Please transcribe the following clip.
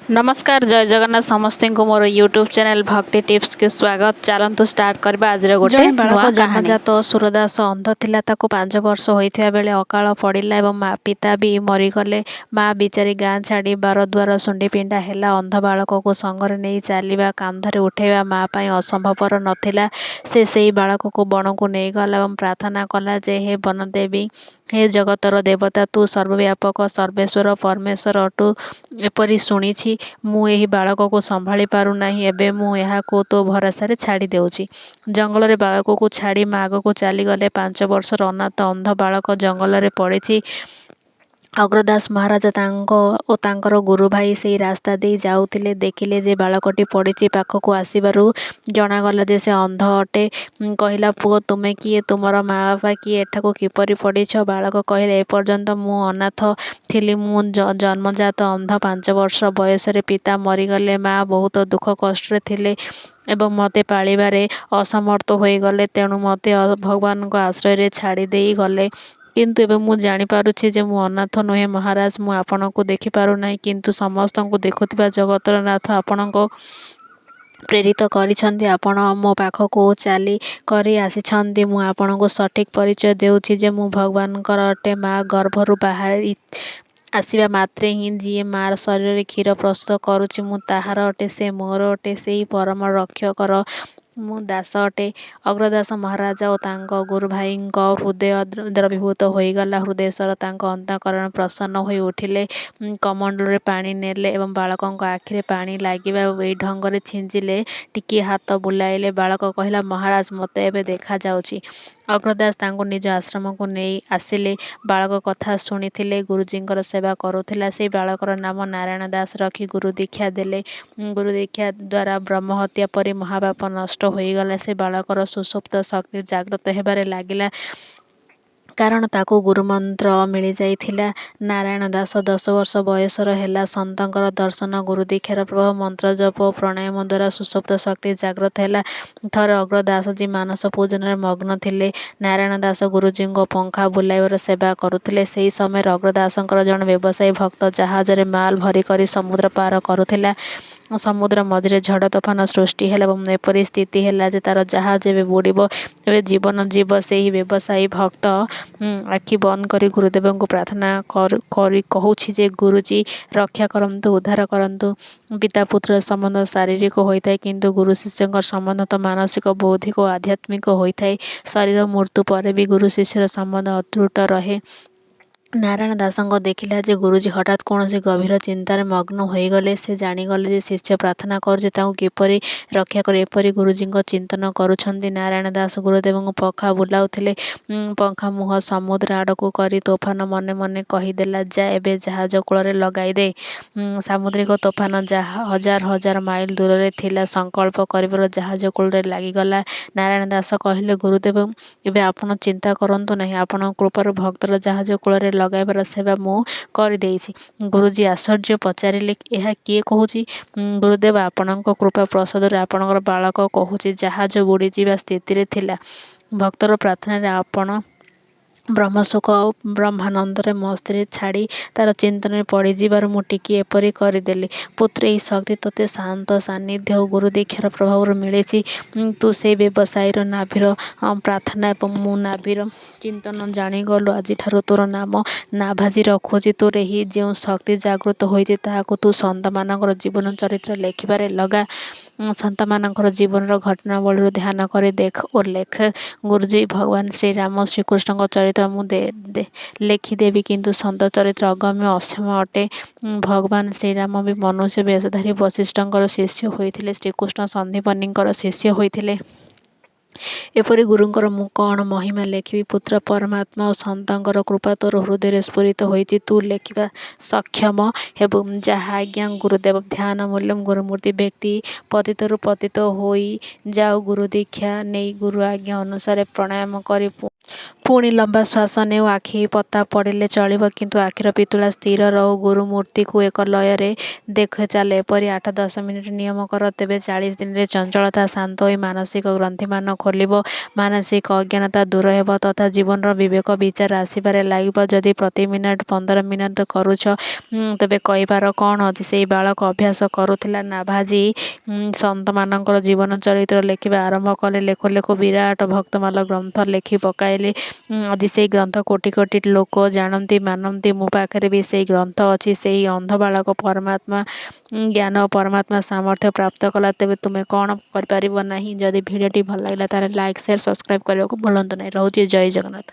नमस्कार जय जगन्नाथ समस्त को मोर यूट्यूब चैनल भक्ति टिप्स के स्वागत। चलतु स्टार्ट करबा आज गोटे जड़े बालक नुआ कहानी। जन्मजात सूरदास अंध थिला ताको 5 वर्ष होइथिया बेले अकाल पड़िला एवं माँ पिता भी मरीगले। माँ बिचारी गाँ छाड़ी बार द्वार सुंडी पिंडा हेला। अंध बालक को संगरे नहीं चलवा कांधरे उठेवा माँ पाई असंभवपर नथिला। से सेई बालक को बण को नहीं गला एवं प्रार्थना कला जे हे वनदेवी हे जगतर देवता तू सर्वव्यापक सर्वेश्वर परमेश्वर अटु। एपरी शुणिछि मु एही बालक को संभाली पारु नाही। एबे मु एहाको तो भरोसा छाड़ी देउछि। जंगल रे बालक को छाड़ी माँ आग को चलीगले। 5 वर्षर अनाथ अंध बालक जंगल रे पड़िछि। अग्रदास महाराजा ओ तांकर गुरु भाई से रास्ता दे जाउथिले। देखिले जे बालकटी पड़िछि। पाखकु आसीबारु जणागला जे से अंध अटे। कहिला पुओ तुमे किए तुमर माँ बापा किए एठाको किपरि पड़िछ। बालक कहिले एपर्यंत मु अनाथ थिली। मु जन्मजात अंध। 5 वर्ष बयस रे पिता मरीगले। माँ बहुत दुख कष्ट थिले एवं मते पालिबारे असमर्थ होईगले। तेणु मते भगवान आश्रय रे छाड़ी देई गले। किंतु एबे मु जानी पारुछि जे मु अनाथ नुहे महाराज। मु आपनको देखि पारु नाही किंतु समस्तଙ୍କୁ देखुथिबा जगतर नाथ आपनको प्रेरित करिछन्ति। आपण मो पाखको चाली करी आसिछन्ति। मु आपनको सठिक परिचय देउछि जे मु भगवानकर अटे। माँ गर्भरु बाहरी आसिबा मात्रे ही जी मार शरीर क्षीर प्रस्तुत करुछि मु ताहार अटे। से मोर अटे। सेई परम रक्षकर मु दास अटे। अग्रदास महाराजा और तांको गुरु भाई हृदय द्रवीभूत होईगला। हृदयसर तांको अंतःकरण प्रसन्न होई उठिले। कमंडल रे पानी नेले एवं बालकों आखिरे पानी लागिबा एई ढंगरे छिंचिले। टिकी हाथ बुलाइले। बालक कहिला महाराज मते एबे देखा जाउछि। अग्रदास तांको निज आश्रम को नहीं आसिले। बालक कथा शुणिथिले। गुरुजींकर सेवा करुथिला। से बालकर नाम नारायण दास रखी गुरु दीक्षा देले। गुरु दीक्षा द्वारा ब्रह्म हत्या परि महापाप नष्ट होईगला। से बालकर सुसुप्त शक्ति जागृत हेबारे लागिला कारण ताको गुरुमंत्र मिली जाइथिला। नारायण दास 10 वर्ष बयसर हेला। संतंकर दर्शन गुरु दीक्षार प्रभाव मंत्र जप प्राणायाम द्वारा सुसुप्त शक्ति जागृत हेला। थरे अग्रदास जी मानस पूजन रे मग्न थिले। नारायण दास गुरुजी को पंखा बुलाइबार सेवा करुथिले। सेही समय अग्रदासंकर जन व्यवसायी भक्त जहाज रे माल भरी करी समुद्र पार करुथिला। समुद्र मझिरे झड़ तोफान सृष्टि हेला एवं एपरी स्थिति हेला जे तार जहाज एबे बुड़िबो। एबे जीवन जीव सेही व्यवसायी भक्त आखि बंद करी गुरुदेव को प्रार्थना करी कहूछि जे गुरुजी रक्षा करंतु उद्धार करंतु। पिता पुत्र संबंध शारीरिक होइथाय किंतु गुरु शिष्य संबंध तो मानसिक बौद्धिक और आध्यात्मिक होइथाय। शरीर मृत्यु पर भी गुरु शिष्यर संबंध अतुट रहे। नारायण दासंग देखिला जे गुरुजी हठात कौन गभीर चिंतार मग्न होईगले। से जानीगले जे शिष्य प्रार्थना करुचे ताऊ किपरि रक्षा करे। एपरि गुरुजी चिंतन करुछन्ति। नारायण दास गुरुदेव को पंखा बुलाउथिले। पंखा मुह समुद्र आड़कू करी तोफान मने मने कहीदेला जा एबे जहाज कूल लगाई दे। सामुद्रिक तोफान हजार हजार माइल दूर रे थिला। संकल्प करिबार जहाज कूल लागिगला। नारायण दास कहिले गुरुदेव एबे आपण चिंता करंतु नहीं। आपण कृपार भक्तर जहाज कूल लगाइबार सेवा मु कर देइछि। गुरुजी आश्चर्य पचारिले एहा किए कहूछि। गुरुदेव आपणक कृपा प्रसाद आपणकर बालक कहूछि जहाज बुड़ी जीवा स्थिति रे थिला। भक्तर प्रार्थना रे आपण ब्रह्मसुख ब्रह्मानंद रे मस्ती छाड़ी तार चिंतन में पड़ जीवार मु टिकी एपरी करदेली। पुत्र यही शक्ति तोते शांत सानिध्य और गुरु दीक्षार प्रभाव मिली। तू से व्यवसायी नाभीर प्रार्थना एवं मु नाभीर चिंतन जानीगलु। आज ठार तोर नाम ना भाजी रखुची। तोर ही जो शक्ति जागृत होती तू सत मान जीवन चरित्र लेखिबारे लगा। सत मान जीवन घटनावली ध्यान कर देख और लेख। गुरुजी भगवान श्री राम श्रीकृष्ण चरित्र मु लेखिदेवी किंतु सत चरित्र अगम्य असीम अटे। भगवान श्रीराम भी मनुष्य वेशधारी वशिष्ठकर शिष्य होइथिले। श्रीकृष्ण संदीपनीकर शिष्य होइथिले। एपरी गुरुंकर मु कौन महिमा लेखिबी। पुत्र परमात्मा और संतंकर कृपा तोर हृदय स्फुरित होइछि। तू लेखिबा सक्षम हेबु। जहा आज्ञा गुरुदेव। ध्यान मूल्यम गुरुमूर्ति व्यक्ति पतितरु पतित होई जाओ। गुरु दीक्षा नहीं गुरु आज्ञा अनुसार प्राणायाम करी ପୁଣି ଲମ୍ବା ଶ୍ୱାସ ନେଉ। ଆଖି ପତା ପଡ଼ିଲେ ଚଳିବ, କିନ୍ତୁ ଆଖିର ପିତୁଳା ସ୍ଥିର ରହୁ। ଗୁରୁମୂର୍ତ୍ତିକୁ ଏକ ଲୟରେ ଦେଖ ଚାଲ। ଏପରି 8-10 ମିନିଟ୍ ନିୟମ କର। ତେବେ 40 ଦିନରେ ଚଞ୍ଚଳତା ଶାନ୍ତ ହୋଇ ମାନସିକ ଗ୍ରନ୍ଥିମାନ ଖୋଲିବ, ମାନସିକ ଅଜ୍ଞାନତା ଦୂର ହେବ ତଥା ଜୀବନର ବିବେକ ବିଚାର ଆସିବାରେ ଲାଗିବ। ଯଦି ପ୍ରତି ମିନିଟ୍ 15 ମିନିଟ୍ କରୁଛ, ତେବେ କହିବାର କ'ଣ ଅଛି? ସେଇ ବାଳକ ଅଭ୍ୟାସ କରୁଥିଲା ନାଭାଜି ସନ୍ଥମାନଙ୍କର ଜୀବନ ଚରିତ୍ର ଲେଖିବା ଆରମ୍ଭ କଲେ। ଲେଖୁ ଲେଖୁ ବିରାଟ ଭକ୍ତମାଳ ଗ୍ରନ୍ଥ ଲେଖି ପକାଇଲେ। ଆଜି ସେଇ ଗ୍ରନ୍ଥ କୋଟି କୋଟି ଲୋକ ଜାଣନ୍ତି, ମାନନ୍ତି। ମୋ ପାଖରେ ବି ସେଇ ଗ୍ରନ୍ଥ ଅଛି। ସେଇ ଅନ୍ଧ ବାଳକ ପରମାତ୍ମା ଜ୍ଞାନ ଓ ପରମାତ୍ମା ସାମର୍ଥ୍ୟ ପ୍ରାପ୍ତ କଲା। ତେବେ ତୁମେ କ'ଣ କରିପାରିବ ନାହିଁ? ଯଦି ଭିଡ଼ିଓଟି ଭଲ ଲାଗିଲା ତାହେଲେ ଲାଇକ୍, ସେୟାର, ସବସ୍କ୍ରାଇବ୍ କରିବାକୁ ଭୁଲନ୍ତୁ ନାହିଁ। ରହୁଛି। ଜୟ ଜଗନ୍ନାଥ।